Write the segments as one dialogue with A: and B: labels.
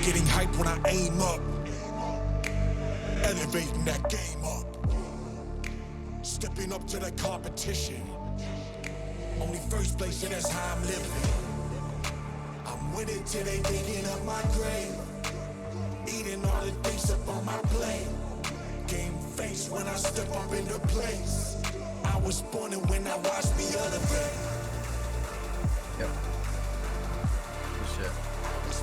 A: Getting hype when I aim up. Elevating that game up. Stepping up to the competition. Only first place, and that's how I'm living. I'm winning till they digging up my grave. Eating all the things up on my plate. Game face when I step up into place. I was born and when I watched me elevate.
B: Yep. Good shit.
A: I was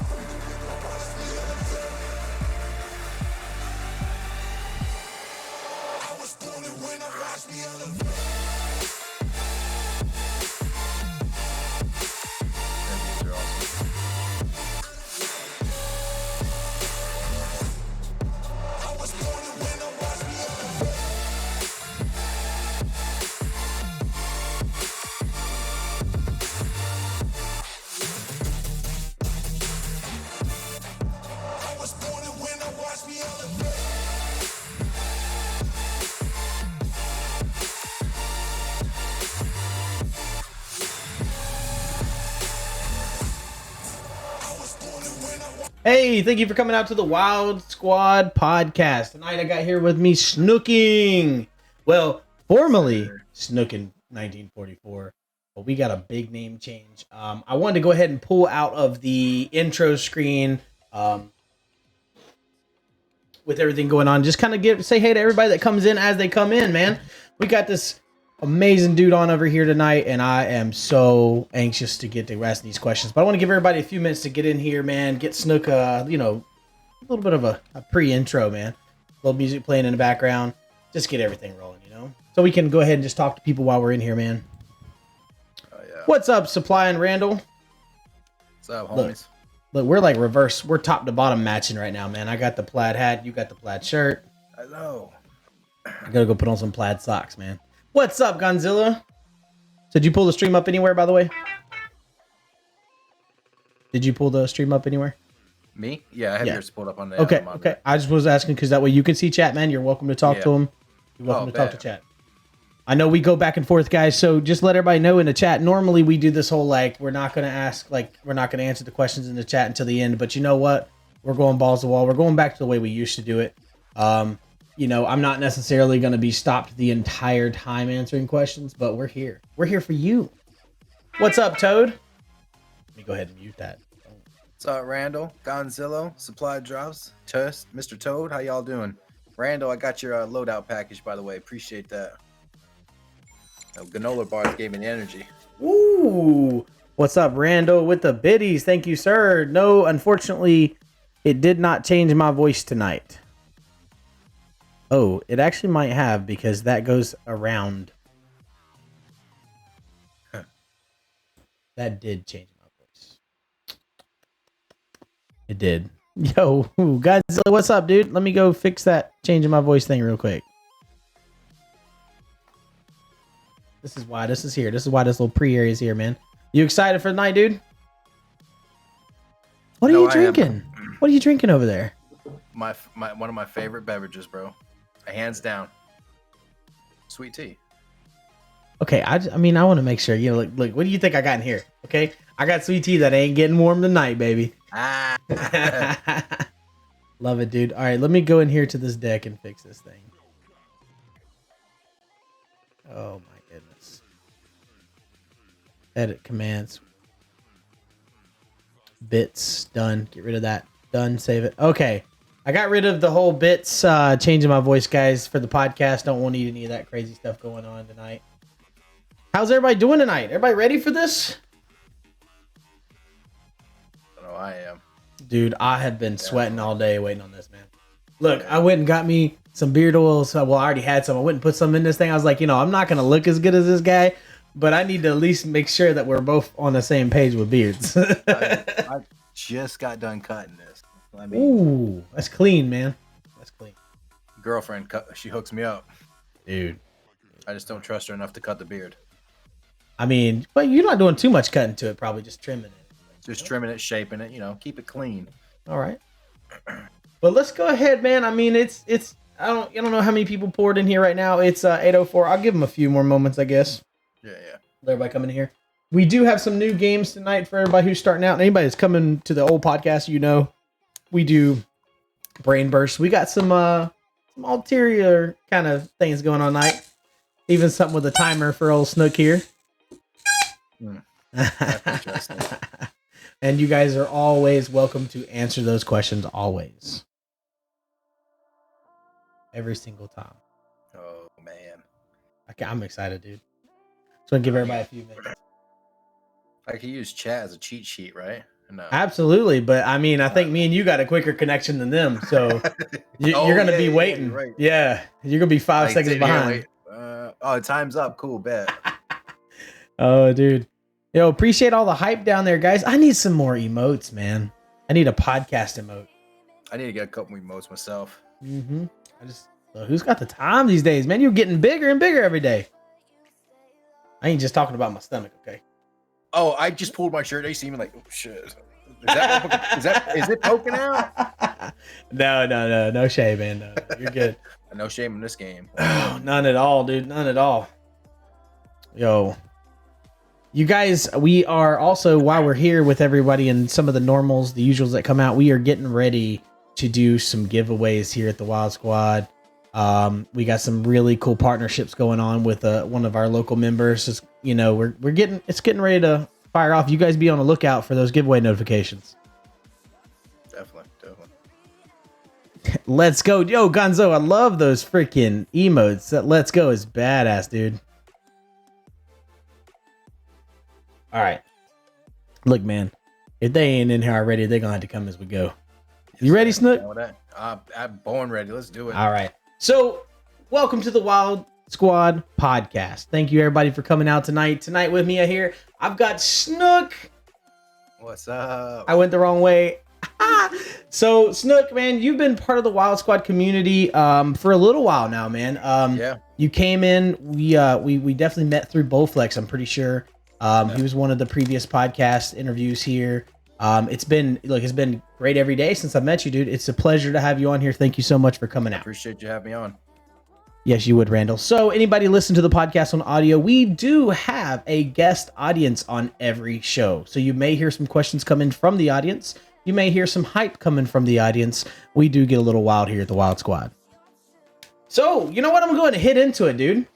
A: born and when I watched me elevate.
B: These are awesome.
A: I was born and when I watched me elevate. I was born and when I watched me elevate. I was born and when I watched.
C: Hey, thank you for coming out to the Wild Squad podcast. Tonight I got here with me Snooking. Well, formerly Snookin 1944, but we got a big name change. I wanted to go ahead and pull out of the intro screen with everything going on. Just kind of say hey to everybody that comes in as they come in, man. We got this amazing dude on over here tonight, and I am so anxious to get to asking these questions. But I want to give everybody a few minutes to get in here, man. Get Snook, a little bit of a pre-intro, man. A little music playing in the background. Just get everything rolling, So we can go ahead and just talk to people while we're in here, man.
B: Oh, yeah.
C: What's up, Supply and Randall?
B: What's up, homies?
C: Look, we're like reverse. We're top to bottom matching right now, man. I got the plaid hat. You got the plaid shirt.
B: I know.
C: I gotta go put on some plaid socks, man. What's up, Gonzilla? Did you pull the stream up anywhere, by the way? Did you pull the stream up anywhere?
B: Me? Yeah, I have yours pulled up on the
C: Okay.
B: monitor.
C: I just was asking because that way you can see chat, man. You're welcome to talk to him. You're welcome to talk to
B: bet.
C: chat. I know we go back and forth, guys. So just let everybody know in the chat. Normally we do this whole we're not going to answer the questions in the chat until the end. But you know what? We're going balls to the wall. We're going back to the way we used to do it. I'm not necessarily going to be stopped the entire time answering questions, but we're here. We're here for you. What's up, Toad? Let me go ahead and mute that.
B: What's up, Randall? Gonzillo? Supply Drops? Tuss? Mr. Toad? How y'all doing? Randall, I got your loadout package, by the way. Appreciate that. Granola bars gave me the energy.
C: Ooh. What's up, Randall, with the biddies? Thank you, sir. No, unfortunately, it did not change my voice tonight. Oh, it actually might have because that goes around.
B: Huh.
C: That did change my voice. It did. Yo, guys, what's up, dude? Let me go fix that changing my voice thing real quick. This is why this is here. This is why this little pre-area is here, man. You excited for the night, dude? What are you drinking? What are you drinking over there?
B: My one of my favorite beverages, bro. Hands down. Sweet tea.
C: Okay, I want to make sure. Look, what do you think I got in here? Okay, I got sweet tea that ain't getting warm tonight, baby.
B: Ah.
C: Love it, dude. All right, let me go in here to this deck and fix this thing. Oh my goodness. Edit commands. Bits done. Get rid of that. Done. Save it. Okay. I got rid of the whole bits, changing my voice, guys, for the podcast. Don't want any of that crazy stuff going on tonight. How's everybody doing tonight? Everybody ready for this?
B: Oh, I am.
C: Dude, I have been sweating all day waiting on this, man. Look, I went and got me some beard oils. Well, I already had some. I went and put some in this thing. I was like, I'm not going to look as good as this guy, but I need to at least make sure that we're both on the same page with beards.
B: I just got done cutting this.
C: Ooh, that's clean, man. That's clean.
B: Girlfriend, she hooks me up.
C: Dude.
B: I just don't trust her enough to cut the beard.
C: But you're not doing too much cutting to it, probably just trimming it.
B: Just trimming it, shaping it, keep it clean.
C: All right. But let's go ahead, man. I mean, it's I don't know how many people poured in here right now. It's 8:04. I'll give them a few more moments, I guess.
B: Yeah.
C: Let everybody come in here. We do have some new games tonight for everybody who's starting out. Anybody that's coming to the old podcast, we do brain bursts. We got some ulterior kind of things going on tonight. Even something with a timer for old Snook here.
B: That's interesting.
C: And you guys are always welcome to answer those questions. Always. Every single time.
B: Oh man.
C: I'm excited, dude. So I'm gonna give everybody a few minutes.
B: I could use chat as a cheat sheet, right? No.
C: Absolutely, but I mean, I think me and you got a quicker connection than them, so you're gonna be waiting.
B: You're right.
C: Yeah, you're gonna be 5
B: Like,
C: seconds
B: sit here,
C: behind.
B: wait. Time's up. Cool, bet.
C: Oh, dude. Yo, appreciate all the hype down there, guys. I need some more emotes, man. I need a podcast emote.
B: I need to get a couple emotes myself.
C: Mm-hmm. Who's got the time these days, man? You're getting bigger and bigger every day. I ain't just talking about my stomach, okay?
B: Oh, I just pulled my shirt. They see me like, oh shit. Is it poking out?
C: No shame, man. No, you're good.
B: No shame in this game.
C: Oh, none at all, dude. None at all. Yo. You guys, we are also, while we're here with everybody and some of the normals, the usuals that come out, we are getting ready to do some giveaways here at the Wild Squad. We got some really cool partnerships going on with one of our local members. It's, it's getting ready to fire off. You guys be on the lookout for those giveaway notifications.
B: Definitely.
C: Let's go. Yo, Gonzo, I love those freaking emotes. That let's go is badass, dude. All right. Look, man, if they ain't in here already, they're going to have to come as we go. You ready, Snook?
B: I'm born ready. Let's do it.
C: All right. So, welcome to the Wild Squad podcast. Thank you, everybody, for coming out tonight. Tonight with me here, I've got Snook.
B: What's up?
C: I went the wrong way. So, Snook, man, you've been part of the Wild Squad community for a little while now, man.
B: Yeah.
C: You came in. We definitely met through Bowflex, I'm pretty sure. He was one of the previous podcast interviews here. It's been great every day since I met you, dude. It's a pleasure to have you on here. Thank you so much for coming out.
B: Appreciate you having me on.
C: Yes, you would, Randall. So anybody listen to the podcast on audio, we do have a guest audience on every show. So you may hear some questions coming from the audience. You may hear some hype coming from the audience. We do get a little wild here at the Wild Squad. So, you know what? I'm going to hit into it, dude.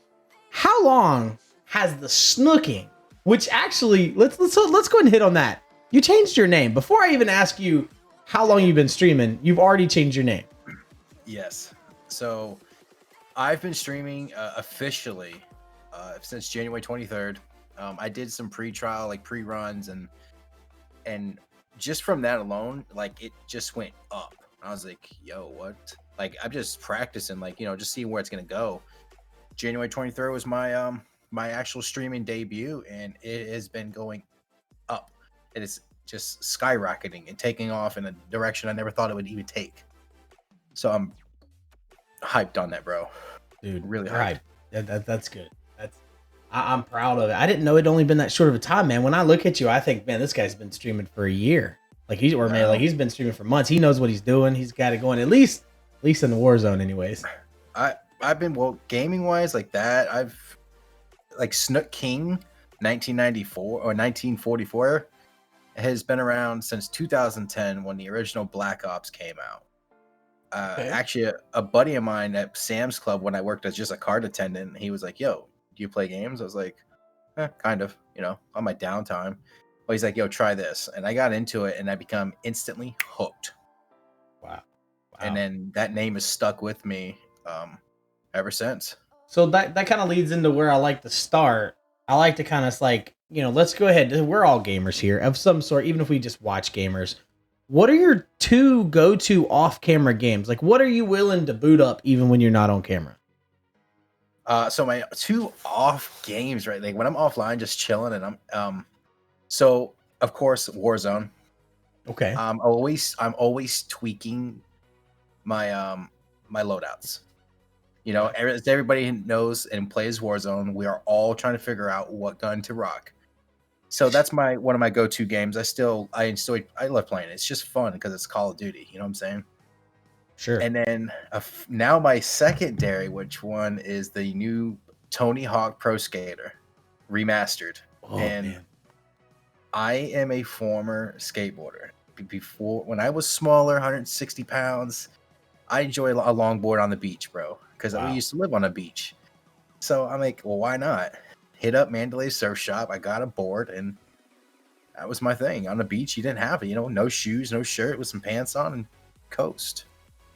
C: How long has the snooking, which actually, let's go ahead and hit on that. You changed your name. Before I even ask you how long you've been streaming, you've already changed your name.
B: Yes. So I've been streaming officially since January 23rd. I did some pre-trial, like pre-runs, and just from that alone, like it just went up. I was like, yo, what? Like I'm just practicing, like, just seeing where it's gonna go. January 23rd was my my actual streaming debut, and it has been going up. It is just skyrocketing and taking off in a direction I never thought it would even take. So I'm hyped on that, bro.
C: Dude,
B: really
C: hyped. That's good. I'm proud of it. I didn't know it'd only been that short of a time, man. When I look at you, I think, man, this guy's been streaming for a year. He's been streaming for months. He knows what he's doing. He's got it going, at least in the war zone, anyways.
B: I've been gaming wise like that. I've like Snook King 1994 or 1944 has been around since 2010 when the original Black Ops came out. Okay. Actually, a buddy of mine at Sam's Club when I worked as just a card attendant, he was like, yo, do you play games? I was like, kind of, on my downtime. Well, he's like, yo, try this. And I got into it and I become instantly hooked.
C: Wow.
B: And then that name has stuck with me ever since.
C: So that kind of leads into where I like to start. I like to kind of let's go ahead. We're all gamers here of some sort, even if we just watch gamers. What are your two go-to off-camera games? Like, what are you willing to boot up even when you're not on camera?
B: So my two off games, right? Like when I'm offline, just chilling, and I'm so of course Warzone.
C: Okay.
B: I'm always tweaking my my loadouts. As everybody knows and plays Warzone, we are all trying to figure out what gun to rock. So that's one of my go-to games. I love playing it. It's just fun because it's Call of Duty. You know what I'm saying?
C: Sure.
B: And then now my secondary, which one is the new Tony Hawk Pro Skater remastered.
C: Oh, man.
B: I am a former skateboarder. before when I was smaller, 160 pounds, I enjoy a longboard on the beach, bro, because we used to live on a beach. So I'm like, well, why not? Hit up Mandalay Surf Shop. I got a board, and that was my thing. On the beach, you didn't have it, no shoes, no shirt, with some pants on, and coast.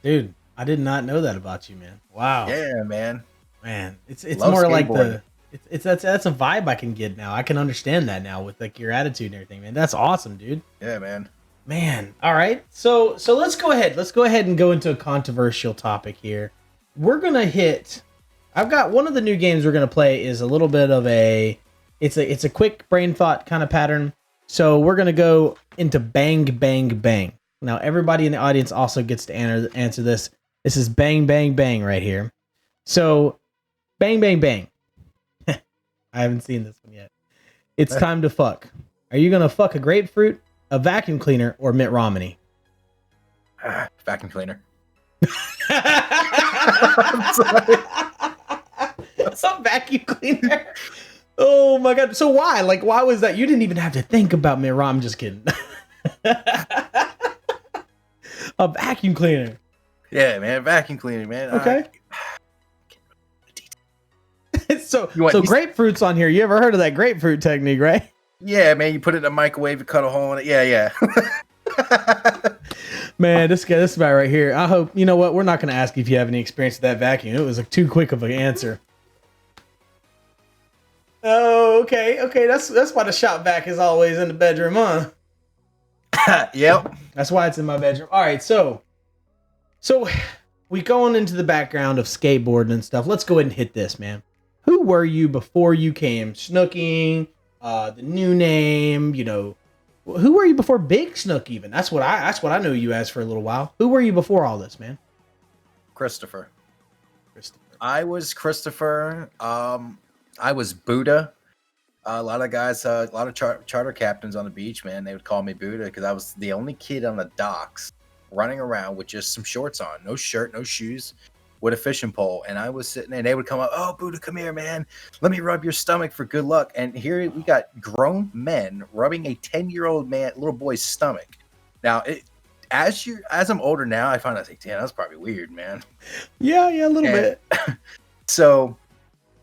C: Dude, I did not know that about you, man. Wow.
B: Yeah, man.
C: Man, it's
B: Love
C: more like
B: skateboarding.
C: that's a vibe I can get now. I can understand that now with like your attitude and everything, man. That's awesome, dude.
B: Yeah, man.
C: Man, all right. So let's go ahead. Let's go ahead and go into a controversial topic here. We're gonna hit. I've got one of the new games we're gonna play is a little bit of it's a quick brain thought kind of pattern. So we're gonna go into bang bang bang. Now everybody in the audience also gets to answer this. This is bang bang bang right here. So bang bang bang. I haven't seen this one yet. It's time to fuck. Are you gonna fuck a grapefruit, a vacuum cleaner, or Mitt Romney?
B: Vacuum cleaner.
C: I'm sorry. Some vacuum cleaner. Oh my god. So why? Like, why was that? You didn't even have to think about Mitt Romney. I'm just kidding. A vacuum cleaner.
B: Yeah, man. Vacuum cleaner, man.
C: Okay. So grapefruit's on here. You ever heard of that grapefruit technique, right?
B: Yeah, man. You put it in the microwave and cut a hole in it. Yeah.
C: Man, this guy right here. I hope, you know what? We're not going to ask if you have any experience with that vacuum. It was like too quick of an answer. Oh, okay. That's why the shop vac is always in the bedroom, huh?
B: Yep.
C: That's why it's in my bedroom. All right, so we going into the background of skateboarding and stuff. Let's go ahead and hit this, man. Who were you before you came Snooking? The new name, who were you before Big Snook? Even that's what I know you as for a little while. Who were you before all this, man?
B: Christopher. I was Christopher. I was Buddha. A lot of guys, a lot of charter captains on the beach, man, they would call me Buddha because I was the only kid on the docks running around with just some shorts on, no shirt, no shoes, with a fishing pole. And I was sitting there, and they would come up, "Oh, Buddha, come here, man. Let me rub your stomach for good luck." And here we got grown men rubbing a 10-year-old little boy's stomach. Now, as I'm older now, I find out, like, damn, that's probably weird, man.
C: Yeah, a little bit.
B: So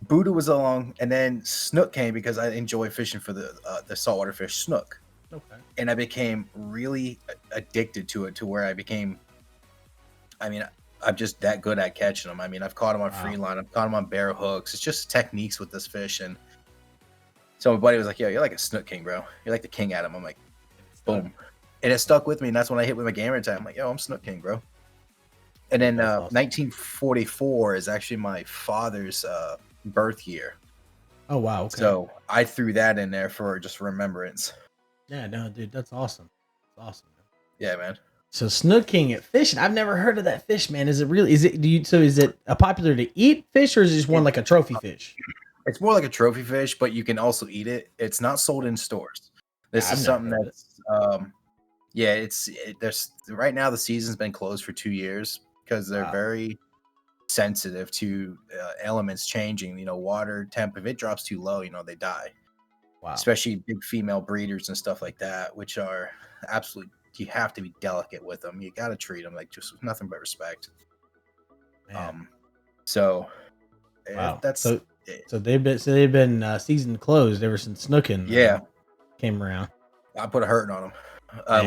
B: Buddha was along, and then Snook came because I enjoy fishing for the saltwater fish snook.
C: Okay.
B: And I became really addicted to it, to where I'm just that good at catching them. I mean, I've caught them on free line. I've caught them on bare hooks. It's just techniques with this fish. And so my buddy was like, "Yo, you're like a snook king, bro. You're like the king at him." I'm like, boom. And it stuck with me. And that's when I hit with my gamer tag. I'm like, "Yo, I'm snook king, bro." And then awesome. 1944 is actually my father's birth year.
C: Oh, wow. Okay.
B: So I threw that in there for just remembrance.
C: Yeah, no, dude, that's awesome. That's awesome, man.
B: Yeah, man.
C: So Snook King at fishing. I've never heard of that fish, man. Is it a popular to eat fish, or is it just one like a trophy fish?
B: It's more like a trophy fish, but you can also eat it. It's not sold in stores. This is something that's there's right now the season's been closed for 2 years because they're very sensitive to elements changing. Water temp, if it drops too low, they die. Wow. Especially big female breeders and stuff like that, which are absolutely, you have to be delicate with them. You got to treat them like just nothing but respect.
C: Man.
B: So
C: they've been season closed ever since Snookin' came around.
B: I put a hurting on them.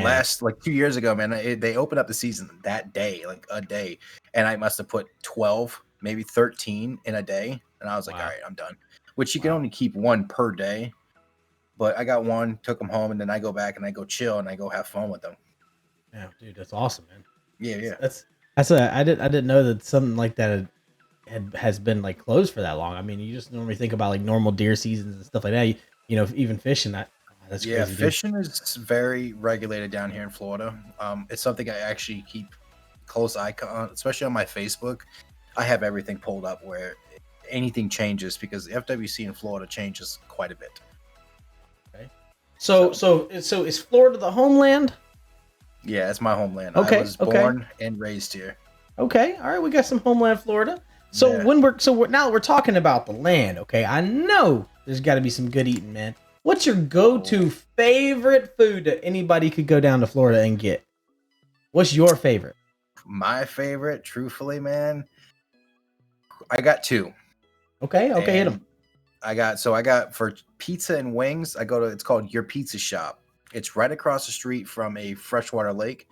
B: Last 2 years ago, man, they opened up the season that day, like a day, and I must have put 12, maybe 13 in a day, and I was like, all right, I'm done. Which you can only keep one per day, but I got one, took them home, and then I go back and I go chill and I go have fun with them.
C: Yeah, dude, that's awesome, man.
B: Yeah.
C: I didn't know that something like that has been like closed for that long. I mean, you just normally think about like normal deer seasons and stuff like that. Even fishing that. That's crazy.
B: Fishing is very regulated down here in Florida. It's something I actually keep close eye on, especially on my Facebook. I have everything pulled up where anything changes because the FWC in Florida changes quite a bit.
C: Okay. So is Florida the homeland?
B: Yeah, it's my homeland.
C: Okay.
B: I was born and raised here.
C: Okay. All right. We got some homeland Florida. So now we're talking about the land. Okay. I know there's got to be some good eating, man. What's your go-to favorite food that anybody could go down to Florida and get? What's your favorite?
B: My favorite, truthfully, man, I got two.
C: Okay, hit them.
B: I got for pizza and wings, it's called Your Pizza Shop. It's right across the street from a freshwater lake.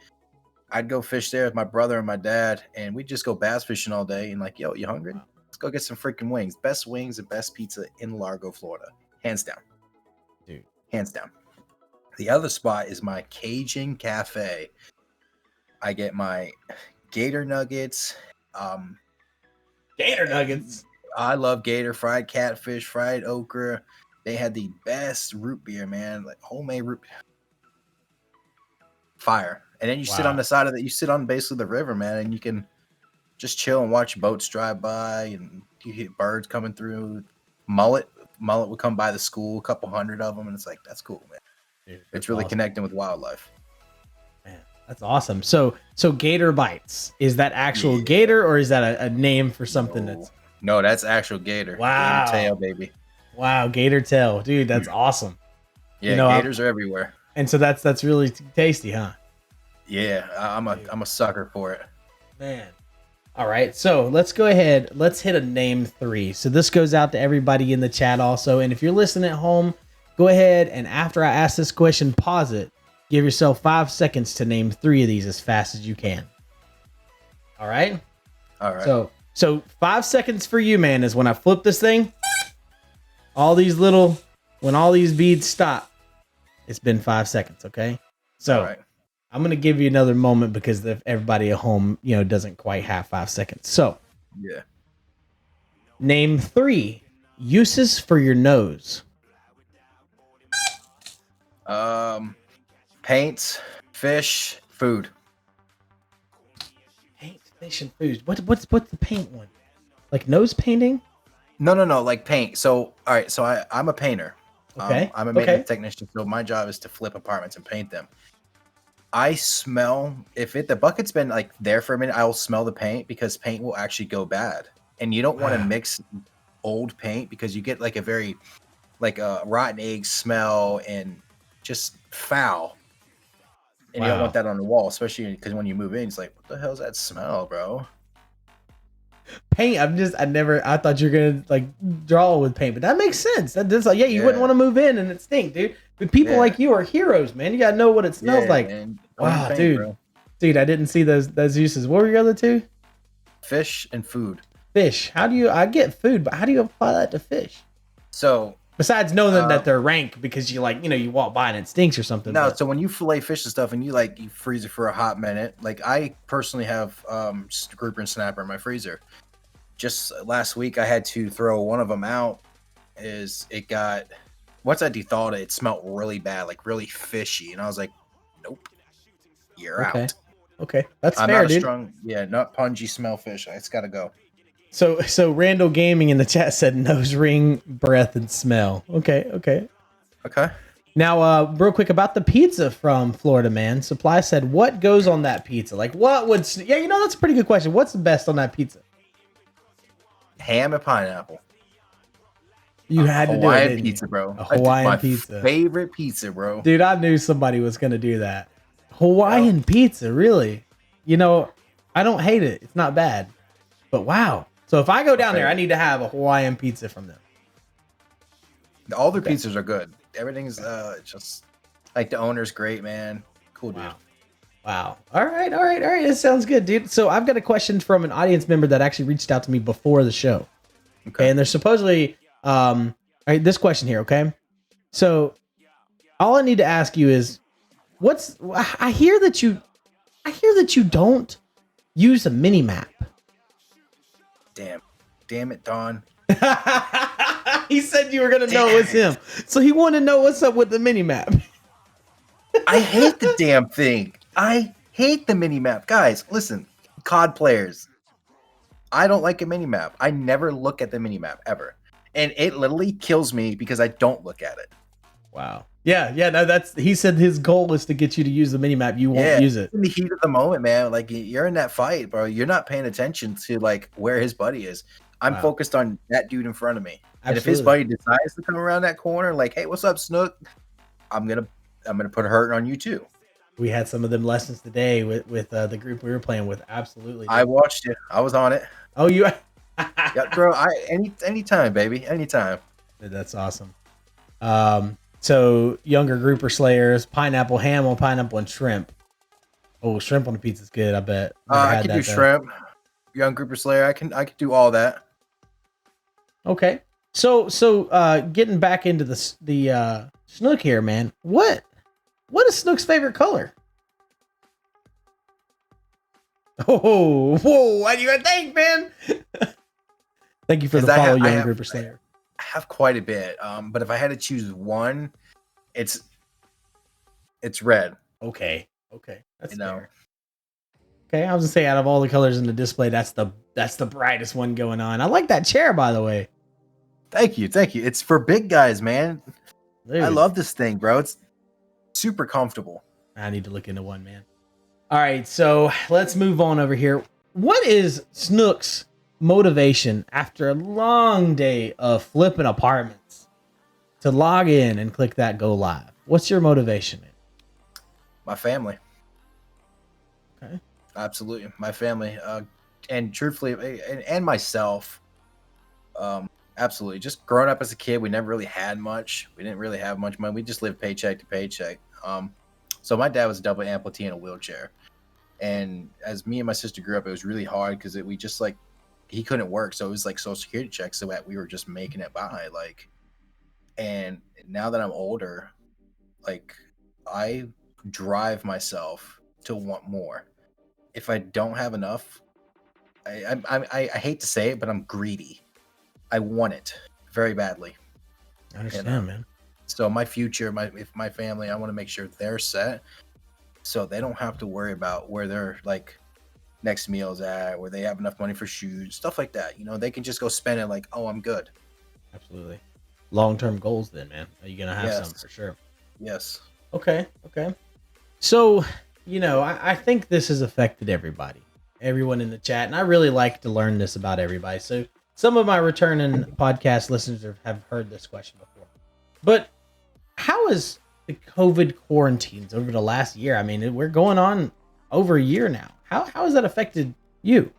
B: I'd go fish there with my brother and my dad, and we'd just go bass fishing all day. And like, yo, you hungry? Let's go get some freaking wings. Best wings and best pizza in Largo, Florida. Hands down.
C: Dude.
B: Hands down. The other spot is my Cajun Cafe. I get my gator nuggets.
C: Gator nuggets.
B: I love gator, fried catfish, fried okra. They had the best root beer, man. Like homemade root beer. Fire. And then you sit on the side of it. You sit on basically the river, man, and you can just chill and watch boats drive by, and you hear birds coming through. Mullet would come by the school, a couple hundred of them, and it's like, that's cool, man. Dude, it's really awesome. Connecting with wildlife.
C: Man, that's awesome. So Gator Bites, is that actual gator, or is that a name for something
B: No, that's actual gator.
C: Wow.
B: Gator tail, baby.
C: Wow, gator tail. Dude, that's awesome.
B: Yeah, gators are everywhere.
C: And so that's really tasty, huh?
B: Yeah, I'm a sucker for it.
C: Man. All right, so let's go ahead. Let's hit a name 3. So this goes out to everybody in the chat also. And if you're listening at home, go ahead and after I ask this question, pause it. Give yourself 5 seconds to name 3 of these as fast as you can. All right?
B: All right.
C: So 5 seconds for you, man, is when I flip this thing. When all these beads stop, it's been 5 seconds, okay? So
B: right.
C: I'm going to give you another moment because everybody at home, doesn't quite have 5 seconds. So,
B: yeah.
C: Name 3 uses for your nose.
B: Paints, fish, food.
C: Paint, fish, and food. What's the paint one? Like nose painting?
B: No, like paint. So, all right. So I'm a painter.
C: Okay.
B: I'm a maintenance technician. So my job is to flip apartments and paint them. I smell the bucket's been like there for a minute, I will smell the paint because paint will actually go bad. And you don't want to mix old paint because you get like a very rotten egg smell and just foul. And you don't want that on the wall, especially because when you move in, it's like, what the hell's that smell, bro?
C: Paint. I thought you were gonna like draw with paint, but that makes sense. That's like, you wouldn't want to move in and it stink, dude. But people like you are heroes, man. You gotta know what it smells like. Man. Wow, paint, dude. Bro. Dude, I didn't see those uses. What were your other two?
B: Fish and food.
C: Fish. I get food, but how do you apply that to fish?
B: So
C: besides knowing that they're rank because you you walk by and it stinks or something.
B: No, so when you fillet fish and stuff and you freeze it for a hot minute, like I personally have grouper and snapper in my freezer. Just last week I had to throw one of them out. Once I thawed it smelled really bad, like really fishy, and I was like, nope, you're out.
C: Okay, that's
B: I'm
C: fair,
B: not
C: dude.
B: Not pungy smell fish. It's got to go.
C: So Randall Gaming in the chat said nose ring, breath, and smell. Okay. Now, real quick about the pizza from Florida, man. Supply said, what goes on that pizza? Like, what would? Yeah, that's a pretty good question. What's the best on that pizza?
B: Ham and pineapple.
C: You had to do it, didn't
B: pizza, bro.
C: A Hawaiian pizza.
B: Favorite pizza, bro.
C: Dude, I knew somebody was gonna do that. Hawaiian pizza, really? I don't hate it. It's not bad. But wow. So if I go down there, I need to have a Hawaiian pizza from them.
B: All their pizzas are good. Everything's just like the owner's great, man. Cool dude.
C: Wow. All right. It sounds good, dude. So I've got a question from an audience member that actually reached out to me before the show. Okay. And there's supposedly all right, this question here, okay? So all I need to ask you is I hear that you don't use a mini map.
B: Damn it, Don.
C: He said you were gonna know it was him. So he wanted to know what's up with the mini map.
B: I hate the damn thing. I hate the mini map. Guys, listen, COD players. I don't like a mini map. I never look at the mini map ever. And it literally kills me because I don't look at it.
C: Wow. Yeah. No, he said his goal is to get you to use the mini map. You won't use it.
B: In the heat of the moment, man. Like you're in that fight, bro. You're not paying attention to where his buddy is. I'm
C: Wow.
B: focused on that dude in front of me. And if his
C: Absolutely.
B: buddy decides to come around that corner, like, hey, what's up, Snook? I'm gonna put a hurting on you too.
C: We had some of them lessons today with the group we were playing with. Absolutely.
B: I watched it. I was on it.
C: Oh, you.
B: Yeah, bro. Anytime, baby. Anytime.
C: That's awesome. So younger grouper slayers, pineapple ham on pineapple and shrimp. Oh, shrimp on the pizza is good. I bet. Never
B: I
C: had
B: can
C: that,
B: do
C: though.
B: shrimp. Young grouper slayer. I can do all that.
C: Okay. So getting back into the Snook here, man. What is Snook's favorite color? Oh, whoa! What do you think, man? Thank you for the
B: 'Cause
C: follow,
B: I
C: young
B: have-
C: grouper slayer.
B: I have quite a bit. But if I had to choose one, it's red.
C: Okay, that's
B: You know.
C: fair. Okay, I was gonna say out of all the colors in the display, that's the brightest one going on. I like that chair, by the way.
B: Thank you. It's for big guys, man.
C: Dude,
B: I love this thing, bro. It's super comfortable.
C: I need to look into one, man. All right, so let's move on over here. What is Snook's motivation after a long day of flipping apartments to log in and click that go live? What's your motivation, man?
B: My family.
C: Okay.
B: Absolutely, my family. And truthfully, and myself. Absolutely. Just growing up as a kid, we never really had much. We didn't really have much money. We just lived paycheck to paycheck. So my dad was a double amputee in a wheelchair. And as me and my sister grew up, it was really hard because we just like, he couldn't work. So it was like social security checks. So that we were just making it by. Like, and now that I'm older, like I drive myself to want more. If I don't have enough, I hate to say it, but I'm greedy. I want it very badly.
C: I understand, man.
B: So my future, my family, I want to make sure they're set, so they don't have to worry about where their like next meal's at, where they have enough money for shoes, stuff like that. You know, they can just go spend it like, oh, I'm good.
C: Absolutely. Long-term goals, then, man. Are you gonna have some for sure?
B: Yes.
C: Okay. So, I think this has affected everyone in the chat, and I really like to learn this about everybody. So some of my returning podcast listeners have heard this question before. But how is the COVID quarantines over the last year? I mean, we're going on over a year now. How has that affected you?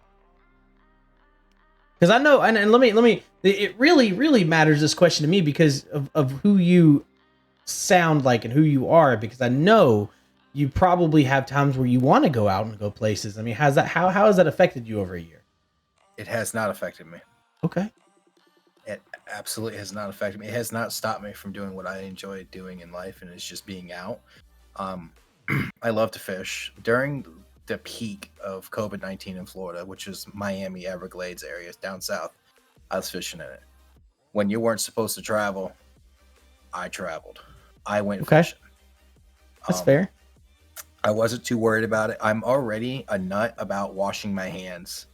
C: Because I know, and let me, it really matters, this question to me, because of who you sound like and who you are, because I know you probably have times where you want to go out and go places. I mean, how has that affected you over a year?
B: It has not affected me.
C: Okay.
B: It absolutely has not affected me. It has not stopped me from doing what I enjoy doing in life, and it's just being out. I love to fish. During the peak of COVID-19 in Florida, which is Miami, Everglades areas down south, I was fishing in it. When you weren't supposed to travel, I traveled. I went fishing.
C: That's fair.
B: I wasn't too worried about it. I'm already a nut about washing my hands.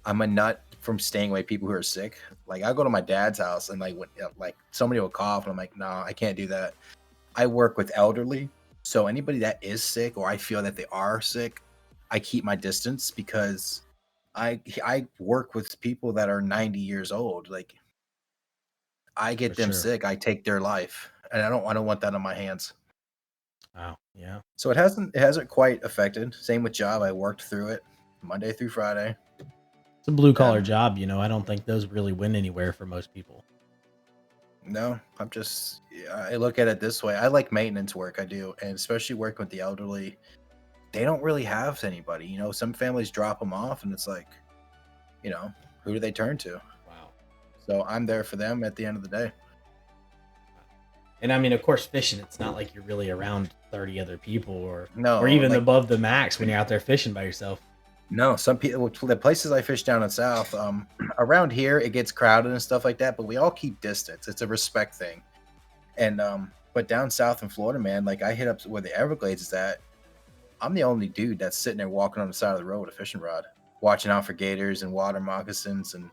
B: I'm a nut from staying away people who are sick. Like I go to my dad's house and like when like somebody will cough and I'm like, no, I can't do that. I work with elderly, so anybody that is sick or I feel that they are sick, I keep my distance because I work with people that are 90 years old. Like I get
C: For
B: them
C: sure.
B: sick, I take their life, and I don't want that on my hands.
C: Wow. Yeah.
B: So it hasn't quite affected. Same with job. I worked through it Monday through Friday.
C: It's a blue collar job. I don't think those really went anywhere for most people.
B: No, I look at it this way. I like maintenance work. I do. And especially working with the elderly, they don't really have anybody. Some families drop them off and it's like, who do they turn to?
C: Wow.
B: So I'm there for them at the end of the day.
C: And I mean, of course, fishing, it's not like you're really around 30 other people or even
B: like,
C: above the max when you're out there fishing by yourself.
B: No, some people, the places I fish down in South, around here, it gets crowded and stuff like that, but we all keep distance. It's a respect thing. And, but down South in Florida, man, like I hit up where the Everglades is at. I'm the only dude that's sitting there walking on the side of the road with a fishing rod, watching out for gators and water moccasins and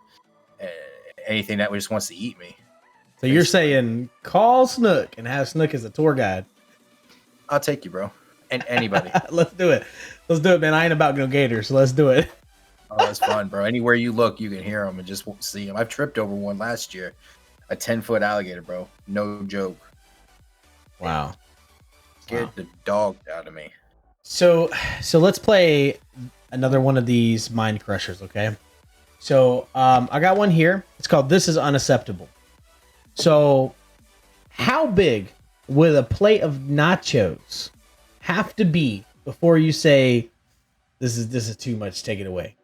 B: anything that just wants to eat me.
C: So you're saying call Snook and have Snook as a tour guide.
B: I'll take you, bro. And anybody.
C: Let's do it, man. I ain't about no gators, so let's do it.
B: Oh, it's fun, bro. Anywhere you look, you can hear them and just see them. I've tripped over one last year, a 10-foot alligator, bro. No joke.
C: Wow.
B: Scared the dog out of me.
C: So let's play another one of these mind crushers, okay? So I got one here. It's called "This Is Unacceptable." So, how big would a plate of nachos have to be before you say this is too much? Take it away.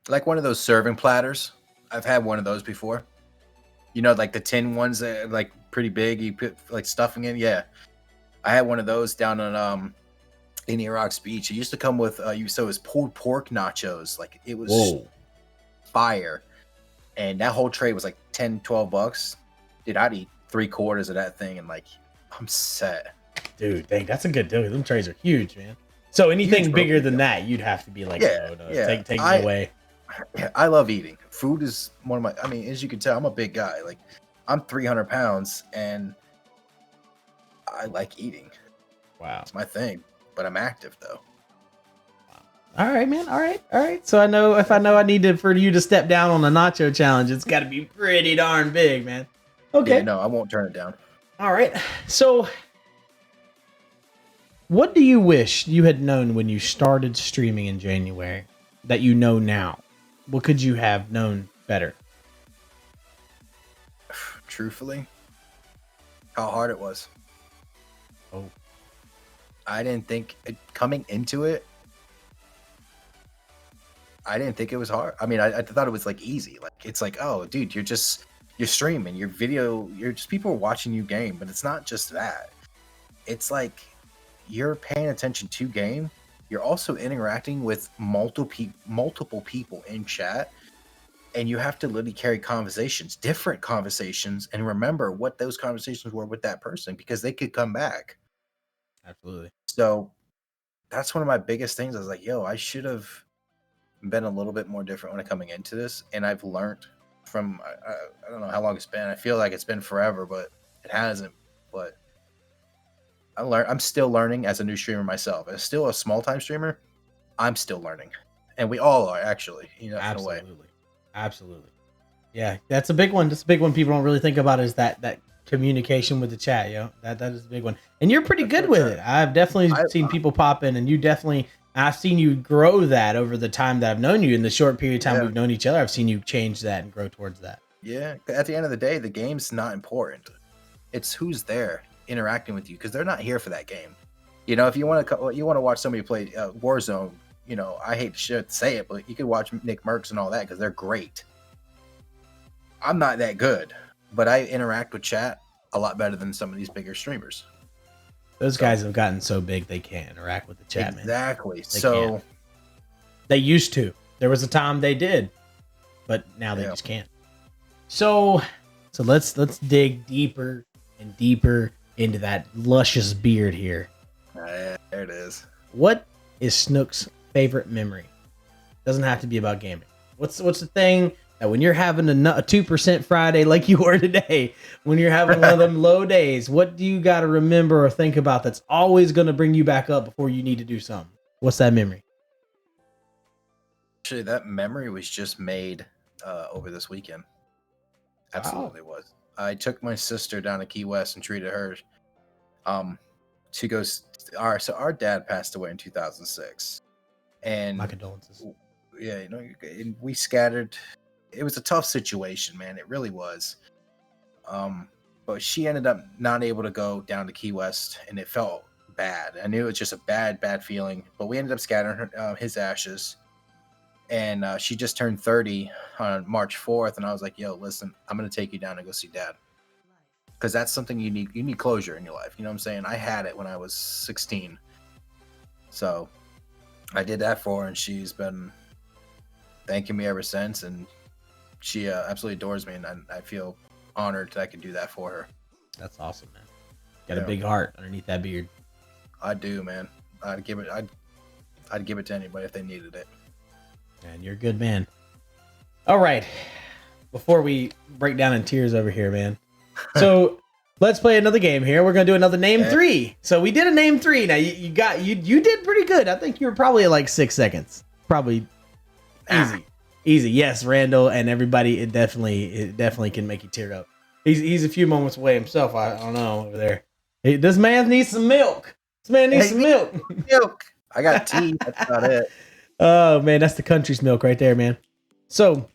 B: Like one of those serving platters. I've had one of those before. You know, like the tin ones that are like pretty big. You put like stuffing in. Yeah, I had one of those down in Iraq's Beach. It used to come with so it was pulled pork nachos. Like it was fire. And that whole tray was like $10-12. Dude, I'd eat 3/4 of that thing and like I'm set.
C: Dude, dang, that's a good deal. Them trays are huge, man. So anything
B: Huge,
C: bigger than that, you'd have to be like, no, take it away.
B: I love eating. Food is one of my, I mean, as you can tell, I'm a big guy. Like I'm 300 pounds and I like eating.
C: Wow.
B: It's my thing, but I'm active though.
C: All right, man. All right. So I know if I need for you to step down on the nacho challenge, it's got to be pretty darn big, man. Okay.
B: Yeah, no, I won't turn it down.
C: All right. So what do you wish you had known when you started streaming in January that you know now? What could you have known better?
B: Truthfully, how hard it was.
C: Oh.
B: I didn't think coming into it, I didn't think it was hard. I mean, I thought it was like easy. Like it's like, oh, dude, you're streaming, you're just people are watching you game, but it's not just that. It's like you're paying attention to game. You're also interacting with multiple people in chat, and you have to literally carry conversations, different conversations, and remember what those conversations were with that person because they could come back.
C: Absolutely.
B: So that's one of my biggest things. I was like, yo, I should have been a little bit more different when coming into this, and I've learned from I don't know how long it's been. I feel like it's been forever, but it hasn't. But I'm still learning as a new streamer myself. As still a small time streamer, I'm still learning, and we all are actually. You know,
C: absolutely,
B: in a way.
C: Absolutely. Yeah, that's a big one. That's a big one. People don't really think about is that communication with the chat. Yo, that is a big one, and you're pretty good with it. I've definitely seen people pop in, and you definitely. I've seen you grow that over the time that I've known you. In the short period of time we've known each other, I've seen you change that and grow towards that.
B: Yeah. At the end of the day, the game's not important. It's who's there interacting with you because they're not here for that game. You know, if you want to watch somebody play Warzone, you know, I hate to say it, but you could watch Nick Mercs and all that because they're great. I'm not that good, but I interact with chat a lot better than some of these bigger streamers.
C: Those guys have gotten so big they can't interact with the chat, man.
B: Exactly.
C: So they used to. There was a time they did, but now they just can't. So let's dig deeper and deeper into that luscious beard here.
B: There it is.
C: What is Snook's favorite memory? Doesn't have to be about gaming. What's the thing that when you're having a 2% Friday like you were today, when you're having one of them low days, what do you got to remember or think about that's always going to bring you back up before you need to do something? What's that memory?
B: Actually, that memory was just made over this weekend. Absolutely was. I took my sister down to Key West and treated her. She goes, so our dad passed away in 2006. And
C: my condolences.
B: Yeah, you know, we scattered. It was a tough situation, man. It really was. But she ended up not able to go down to Key West, and it felt bad. I knew it was just a bad feeling. But we ended up scattering his ashes, and she just turned 30 on March 4th, and I was like, "Yo, listen, I'm gonna take you down and go see Dad, because that's something you need. You need closure in your life. You know what I'm saying? I had it when I was 16, so I did that for her, and she's been thanking me ever since, and she absolutely adores me, and I feel honored that I can do that for her.
C: That's awesome, man. Got a big heart underneath that beard.
B: I do, man. I'd give it to anybody if they needed it.
C: And you're a good man. All right. Before we break down in tears over here, man. So let's play another game here. We're gonna do another name 3. So we did a name 3. Now you did pretty good. I think you were probably at like 6 seconds. probably
B: Ah.
C: easy. Yes, Randall and everybody. It definitely can make you tear up. He's a few moments away himself. I don't know over there. This man needs some milk. This man needs some milk.
B: Milk. I got tea. That's about it.
C: Oh man, that's the country's milk right there, man. So,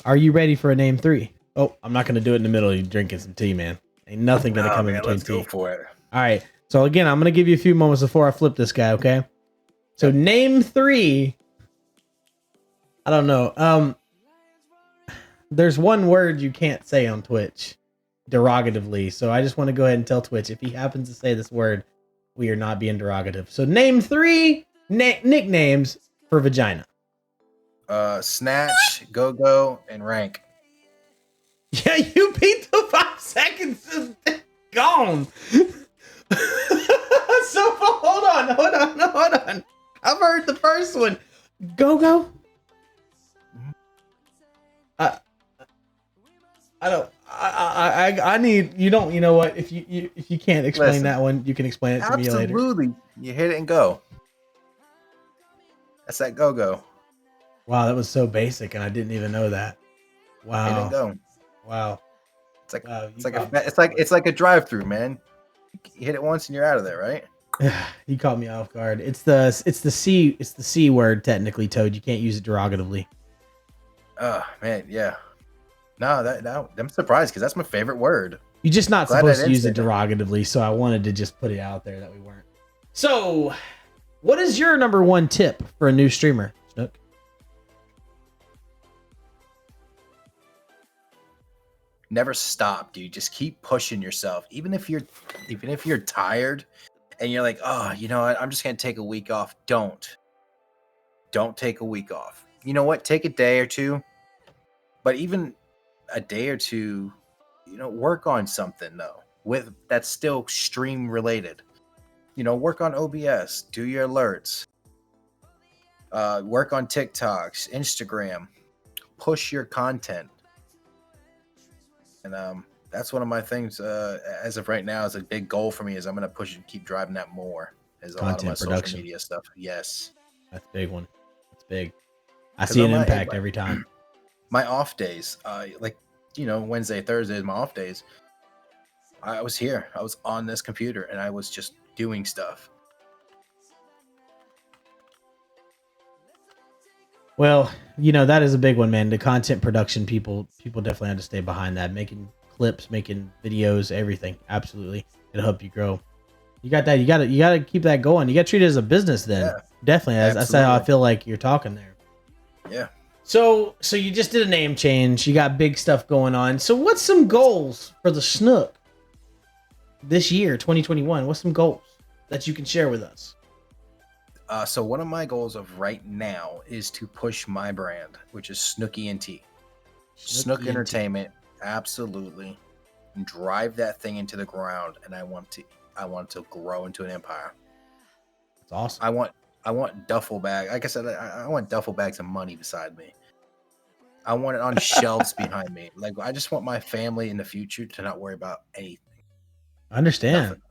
C: are you ready for a name 3? Oh, I'm not gonna do it in the middle of you drinking some tea, man. Ain't nothing gonna come in between
B: let's
C: tea.
B: go for it.
C: All right. So again, I'm gonna give you a few moments before I flip this guy. Okay. So name 3. I don't know. There's one word you can't say on Twitch, derogatively. So I just want to go ahead and tell Twitch if he happens to say this word, we are not being derogative. So name 3 nicknames for vagina.
B: Snatch, Go-Go, and Rank.
C: Yeah, you beat the 5 seconds. It's gone. So hold on. I've heard the first one. Go-Go. I need you don't you know what if you can't explain
B: Listen,
C: that one, you can explain it to me later.
B: Absolutely. You hit it and go. That's that Go-Go.
C: Wow, that was so basic and I didn't even know that.
B: Hit it and
C: Wow.
B: go.
C: Wow.
B: It's like
C: Wow,
B: it's like a drive-through, man. You hit it once and you're out of there, right?
C: you caught me off guard. It's the C word technically, Toad. You can't use it derogatively.
B: Oh man, yeah. No, I'm surprised because that's my favorite word.
C: You're just not
B: Glad
C: supposed
B: I
C: to
B: didn't
C: use
B: say
C: it
B: that.
C: derogatively, so I wanted to just put it out there that we weren't. So, what is your number 1 tip for a new streamer, Snook?
B: Never stop, dude. Just keep pushing yourself. Even if you're tired and you're like, oh, you know what? I'm just gonna take a week off. Don't take a week off. You know what? Take a day or two. But even a day or two, work on something though. With that's still stream related. Work on OBS, do your alerts. Work on TikToks, Instagram, push your content. And that's one of my things as of right now is a big goal for me is I'm going to push and keep driving that more as a lot of my
C: Production.
B: social media stuff. Yes.
C: That's a big one. That's big. I see an impact every time.
B: My off days, Wednesday, Thursdays, my off days, I was here. I was on this computer and I was just doing stuff.
C: Well, that is a big one, man. The content production, people definitely have to stay behind that. Making clips, making videos, everything. Absolutely. It'll help you grow. You got that. You got to keep that going. You got to treat it as a business then. Yeah, definitely. That's how I feel like you're talking there.
B: Yeah.
C: So you just did a name change. You got big stuff going on. So what's some goals for the Snook this year, 2021? What's some goals that you can share with us?
B: So one of my goals of right now is to push my brand, which is Snooky and Tea. Snook Entertainment, absolutely. And drive that thing into the ground, and I want to grow into an empire.
C: That's awesome.
B: I want duffel bag. Like I said, I want duffel bags of money beside me. I want it on shelves behind me. Like I just want my family in the future to not worry about anything.
C: I understand.
B: Nothing.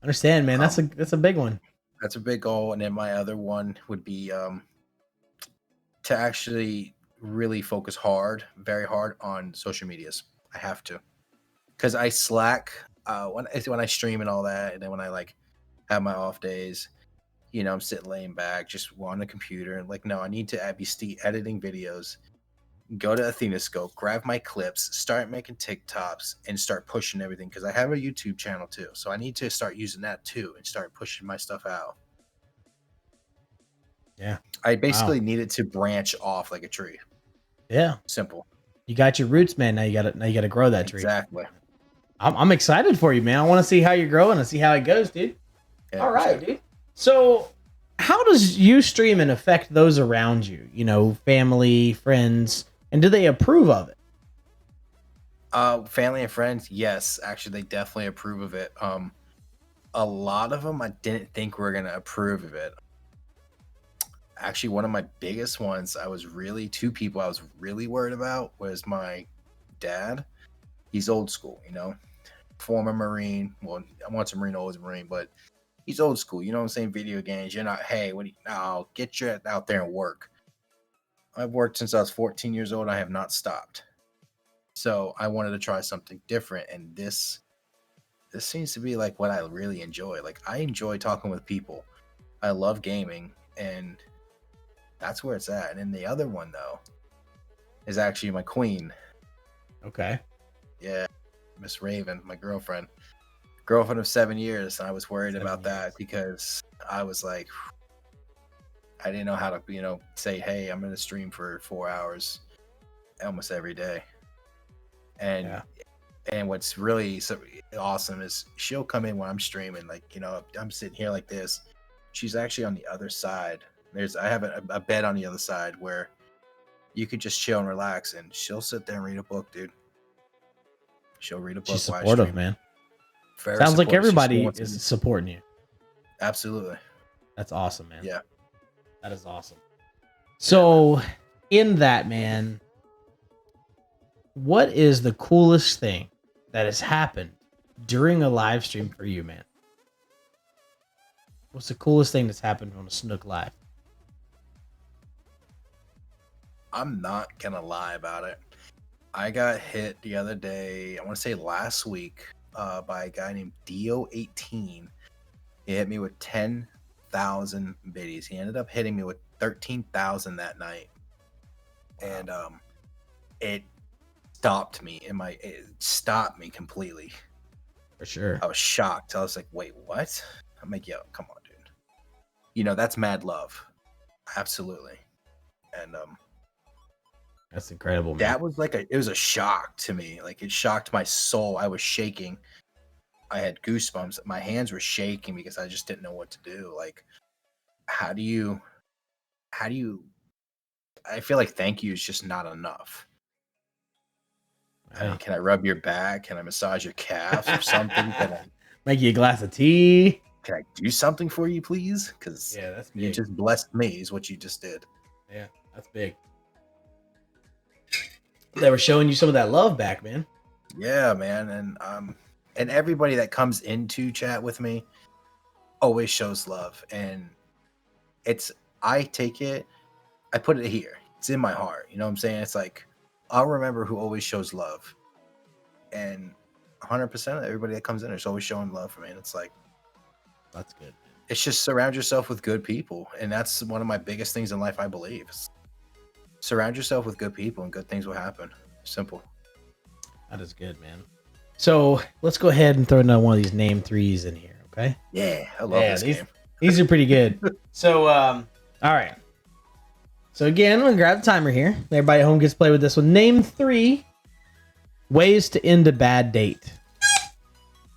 C: Understand, man. That's a big one.
B: That's a big goal. And then my other one would be to actually really focus very hard on social medias. I have to, because I slack when I stream and all that, and then when I have my off days, I'm sitting laying back just on the computer and no, I need to be editing videos. Go to Athenascope, grab my clips, start making TikToks, and start pushing everything because I have a YouTube channel too. So I need to start using that too and start pushing my stuff out.
C: Yeah.
B: I basically needed to branch off like a tree.
C: Yeah.
B: Simple.
C: You got your roots, man. Now you got to grow that tree.
B: Exactly.
C: I'm excited for you, man. I want to see how you're growing and see how it goes, dude. Yeah, all right, dude. So how does you streaming affect those around you? Family, friends, and do they approve of it?
B: Family and friends, yes. Actually, they definitely approve of it. A lot of them I didn't think were gonna approve of it. Actually, one of my biggest ones, two people I was really worried about was my dad. He's old school, former Marine. Well, I want to Marine, always Marine, but he's old school. You know what I'm saying? Video games. You're not, hey, what do you, no, get your out there and work. I've worked since I was 14 years old. I have not stopped. So I wanted to try something different. And this seems to be like what I really enjoy. Like I enjoy talking with people. I love gaming, and that's where it's at. And then the other one though is actually my queen.
C: Okay.
B: Yeah. Miss Raven, my girlfriend of 7 years. And I was worried about that because I was like, I didn't know how to, say, hey, I'm going to stream for 4 hours almost every day. And what's really so awesome is she'll come in when I'm streaming. Like, I'm sitting here like this. She's actually on the other side. I have a bed on the other side where you could just chill and relax, and she'll sit there and read a book, dude. She'll read a book.
C: She's supportive, man.
B: Very
C: Sounds like
B: supportive.
C: everybody is supporting you.
B: Absolutely.
C: That's awesome, man.
B: Yeah.
C: That is awesome. So, in that, man, what is the coolest thing that has happened during a live stream for you, man? What's the coolest thing that's happened on a Snook Live?
B: I'm not going to lie about it. I got hit the other day, I want to say last week, by a guy named Dio18. He hit me with 10,000 biddies. He ended up hitting me with 13,000 that night. And it stopped me it stopped me completely.
C: For sure.
B: I was shocked. I was like, wait, what? I'm like, yo, come on, dude. That's mad love. Absolutely. And
C: that's incredible, man.
B: That was it was a shock to me. Like, it shocked my soul. I was shaking. I had goosebumps. My hands were shaking because I just didn't know what to do. Like, how do you I feel like thank you is just not enough. I mean, can I rub your back? Can I massage your calves or something? Can I
C: make you a glass of tea?
B: Can I do something for you, please? Because
C: that's big.
B: You just blessed me is what you just did.
C: Yeah, that's big. They were showing you some of that love back, man.
B: Yeah, man. And everybody that comes into chat with me always shows love. And I take it, I put it here. It's in my heart. You know what I'm saying? It's like, I'll remember who always shows love. And 100% of everybody that comes in is always showing love for me. And it's like,
C: that's good.
B: It's just surround yourself with good people. And that's one of my biggest things in life, I believe. Surround yourself with good people and good things will happen. Simple.
C: That is good, man. So let's go ahead and throw another one of these name threes in here, okay?
B: Yeah, I love this game.
C: These are pretty good. So, all right. So again, I'm gonna grab the timer here. Everybody at home gets to play with this one. Name 3 ways to end a bad date.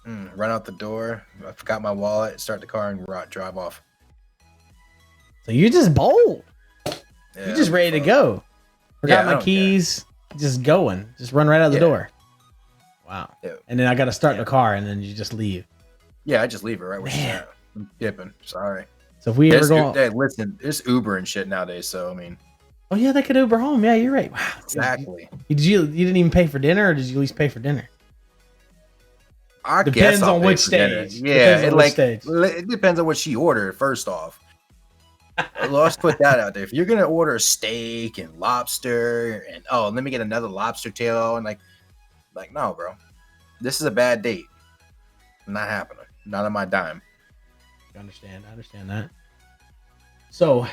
B: Run out the door. I forgot my wallet. Start the car and drive off.
C: So you're just bold.
B: Yeah,
C: you're just ready to go. Forgot my keys. Care. Just going. Just run right out the door. Wow. Yeah. And then I got to start the car, and then you just leave.
B: Yeah, I just leave it right where she's at. I'm dipping. Sorry.
C: So if we ever go,
B: hey, listen, there's Uber and shit nowadays. So I mean,
C: oh yeah, they could Uber home. Yeah, you're right. Wow.
B: Exactly.
C: You didn't even pay for dinner, or did you at least pay for dinner?
B: I
C: depends
B: guess
C: on which stage.
B: Yeah, it depends on what she ordered. First off, let's put that out there. If you're gonna order a steak and lobster, and let me get another lobster tail, and like no, bro, this is a bad date. Not happening. Not on my dime.
C: I understand that. So,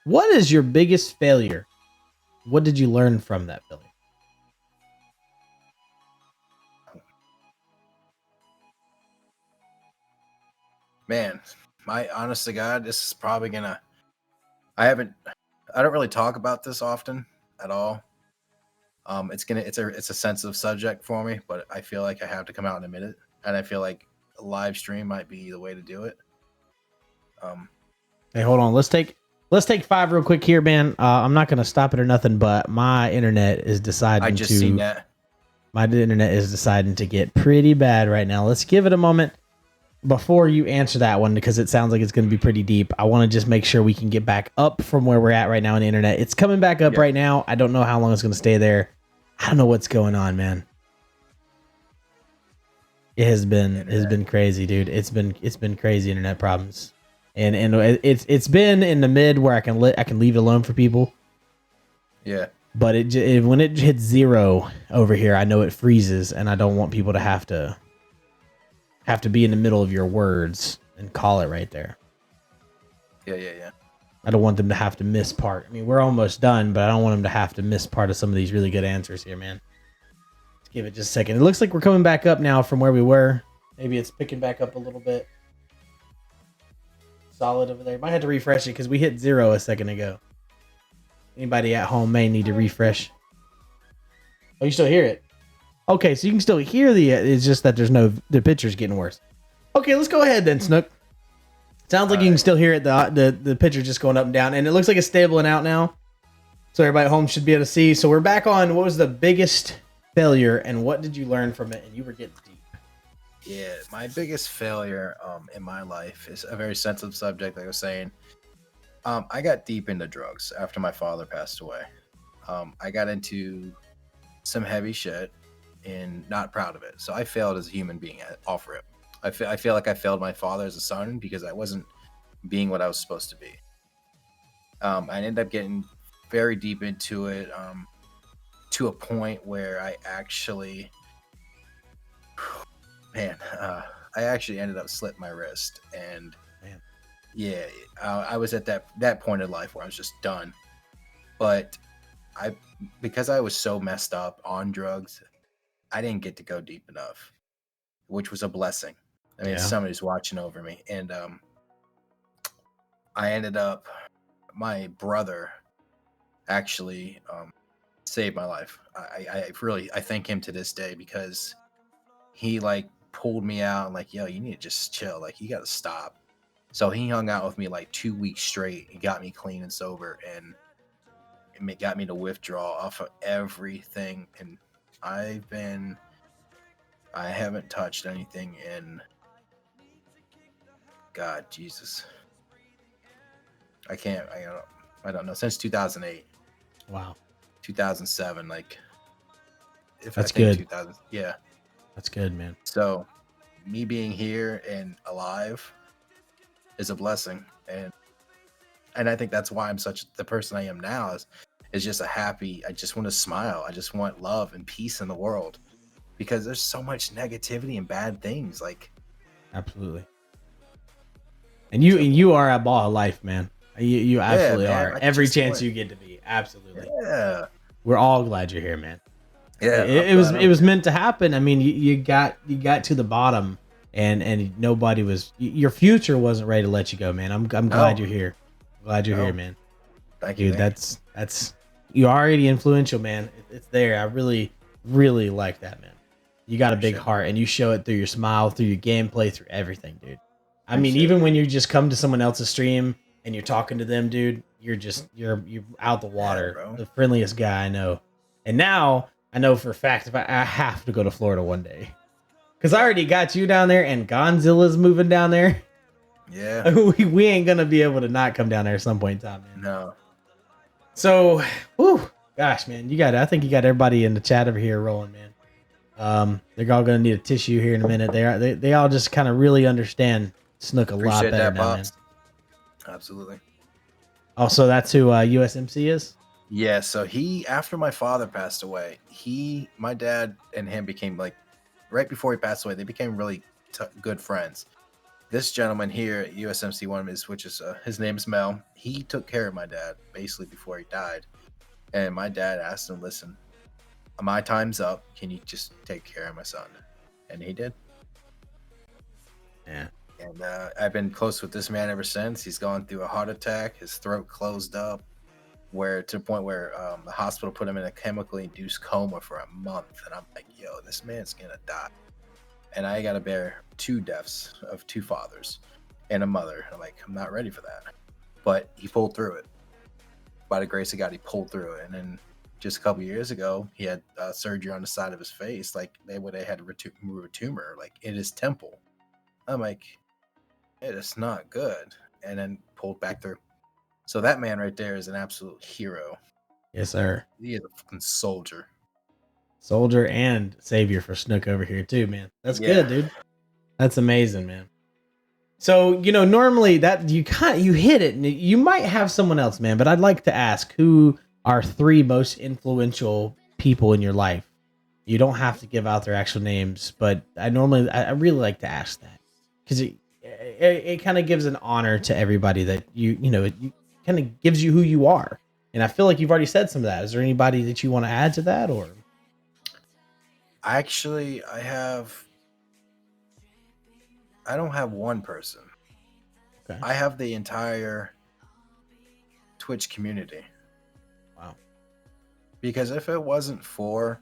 C: what is your biggest failure? What did you learn from that failure?
B: Man, my honest to God, this is probably gonna. I don't really talk about this often at all. It's a sensitive subject for me, but I feel like I have to come out and admit it, and I feel like a live stream might be the way to do it.
C: Hey, hold on. Let's take 5 real quick here, man. I'm not gonna stop it or nothing, but my internet is deciding.
B: I just seen that.
C: My internet is deciding to get pretty bad right now. Let's give it a moment. Before you answer that one, because it sounds like it's going to be pretty deep, I want to just make sure we can get back up from where we're at right now on the internet. It's coming back up right now. I don't know how long it's going to stay there. I don't know what's going on, man. It has been crazy, dude. It's been crazy internet problems, and it's been in the mid where I can leave it alone for people.
B: Yeah.
C: But when it hits 0 over here, I know it freezes, and I don't want people to have to be in the middle of your words and call it right there.
B: Yeah.
C: I don't want them to have to miss part. I mean, we're almost done, but I don't want them to have to miss part of some of these really good answers here, man. Let's give it just a second. It looks like we're coming back up now from where we were. Maybe it's picking back up a little bit. Solid over there. Might have to refresh it because we hit 0 a second ago. Anybody at home may need to refresh. Oh, you still hear it? Okay, so you can still hear it's just that the picture's getting worse. Okay, let's go ahead then, Snook. Sounds like you can still hear it. The picture just going up and down, and it looks like it's stabling out now. So everybody at home should be able to see. So we're back on. What was the biggest failure, and what did you learn from it? And you were getting deep.
B: Yeah, my biggest failure in my life is a very sensitive subject. Like I was saying, I got deep into drugs after my father passed away. I got into some heavy shit and not proud of it. So I failed as a human being off rip. I feel like I failed my father as a son because I wasn't being what I was supposed to be. I ended up getting very deep into it to a point where I actually, I actually ended up slipping my wrist. And yeah, I was at that point in life where I was just done. But because I was so messed up on drugs, I didn't get to go deep enough, which was a blessing. I mean, somebody's watching over me. And I ended up, my brother actually saved my life. I thank him to this day because he like pulled me out and like, yo, you need to just chill. Like, you got to stop. So he hung out with me like 2 weeks straight. He got me clean and sober, and it got me to withdraw off of everything. And I haven't touched anything in, God, Jesus. I don't know, since 2008.
C: Wow.
B: 2007, like,
C: that's good.
B: 2000, yeah.
C: That's good, man.
B: So me being here and alive is a blessing. And I think that's why I'm such the person I am now is just I just want to smile. I just want love and peace in the world because there's so much negativity and bad things. Like,
C: absolutely. And you are a ball of life, man. You absolutely are. Every chance you get to be. Absolutely.
B: Yeah.
C: We're all glad you're here, man.
B: Yeah.
C: It was meant to happen. I mean, you got to the bottom and nobody was, your future wasn't ready to let you go, man. I'm glad you're here. Glad you're here, man.
B: Thank you.
C: Dude, that's you're already influential, man. It's there. I really, really like that, man. You got a big heart, and you show it through your smile, through your gameplay, through everything, dude. I mean, even when you just come to someone else's stream and you're talking to them, dude, you're out the water. The friendliest guy I know. And now I know for a fact if I have to go to Florida one day. Because I already got you down there and Gonzilla's moving down there.
B: Yeah.
C: we ain't going to be able to not come down there at some point in time, man.
B: No.
C: So, whew, gosh, man, I think you got everybody in the chat over here rolling, man. They're all going to need a tissue here in a minute. They all just kind of really understand Snook a lot better now, man.
B: Absolutely.
C: Also, that's who USMC is?
B: Yeah, so after my father passed away, my dad and him became like, right before he passed away, they became really good friends. This gentleman here at USMC, one of his name is Mel. He took care of my dad basically before he died. And my dad asked him, listen, my time's up. Can you just take care of my son? And he did.
C: Yeah.
B: And I've been close with this man ever since. He's gone through a heart attack. His throat closed up, to the point where the hospital put him in a chemically induced coma for a month. And I'm like, yo, this man's gonna die. And I got to bear 2 deaths of 2 fathers and a mother. I'm like, I'm not ready for that. But he pulled through it. By the grace of God, he pulled through it. And then just a couple years ago, he had surgery on the side of his face. Like, they had to remove a tumor, like, in his temple. I'm like, it is not good. And then pulled back through. So that man right there is an absolute hero.
C: Yes, sir.
B: He is a fucking soldier.
C: Soldier and savior for Snook over here too, man. That's
B: Yeah.
C: good, dude. That's amazing, man. So, normally that you hit it, and you might have someone else, man, but I'd like to ask, who are 3 most influential people in your life? You don't have to give out their actual names, but I really like to ask that, because it kind of gives an honor to everybody that it kind of gives you who you are. And I feel like you've already said some of that. Is there anybody that you want to add to that, or?
B: Actually, I don't have one person.
C: Okay.
B: I have the entire Twitch community.
C: Wow.
B: Because if it wasn't for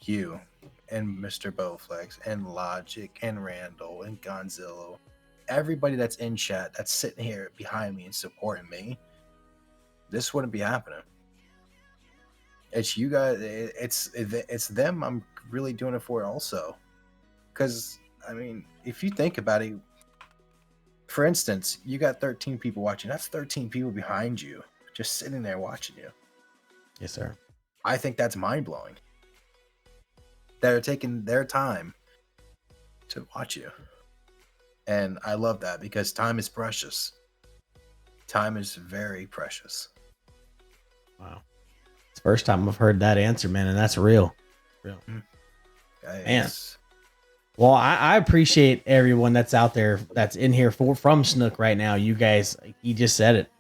B: you and Mr. Bowflex and Logic and Randall and Gonzillo, everybody that's in chat that's sitting here behind me and supporting me, this wouldn't be happening. It's you guys. It's them. I'm really doing it for also. Because I mean, if you think about it, for instance, you got 13 people watching. That's 13 people behind you, just sitting there watching you.
C: Yes, sir.
B: I think that's mind blowing. They're taking their time to watch you, and I love that because time is precious. Time is very precious.
C: Wow. It's the first time I've heard that answer, man, and that's real. Man. Well, I appreciate everyone that's out there that's in here from Snook right now. You guys, he just said it.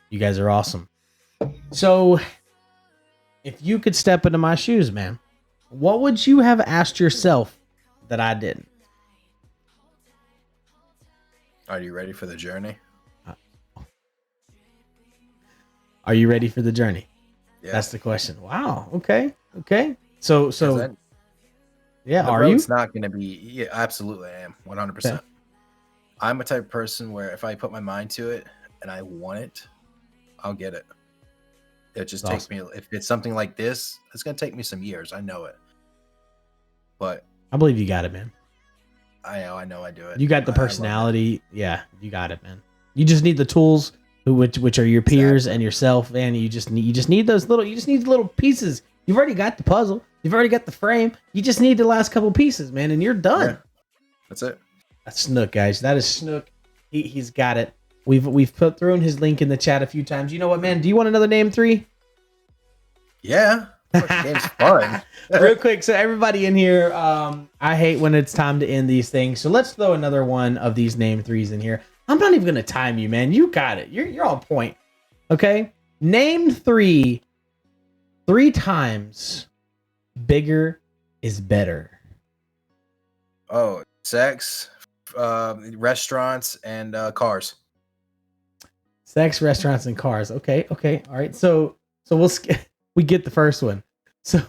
C: You guys are awesome. So, if you could step into my shoes, man, what would you have asked yourself that I didn't?
B: Are you ready for the journey?
C: Are you ready for the journey?
B: Yeah.
C: That's the question. Wow. Okay. So yeah,
B: the
C: are you?
B: road's not going to be. Yeah, absolutely, I am 100%.
C: Okay.
B: I'm a type of person where if I put my mind to it and I want it, I'll get it. It just takes me. If it's something like this, it's going to take me some years. I know it, but
C: I believe you got it, man.
B: I know I do it.
C: You got the personality. Yeah, you got it, man. You just need the tools, which are your peers and yourself, and you just need those little. You just need the little pieces. You've already got the puzzle. You've already got the frame. You just need the last couple pieces, man, and you're done.
B: Yeah, that's it.
C: That's Snook, guys. That is Snook. He's got it. We've put thrown his link in the chat a few times. You know what, man? Do you want another name 3?
B: Yeah, the game's fun.
C: Real quick, so everybody in here, I hate when it's time to end these things. So let's throw another one of these name 3s in here. I'm not even gonna time you, man. You got it. You're on point. Okay. Name 3 times bigger is better.
B: Oh, sex, restaurants, and cars.
C: Sex, restaurants, and cars. Okay. All right. So we get the first one. So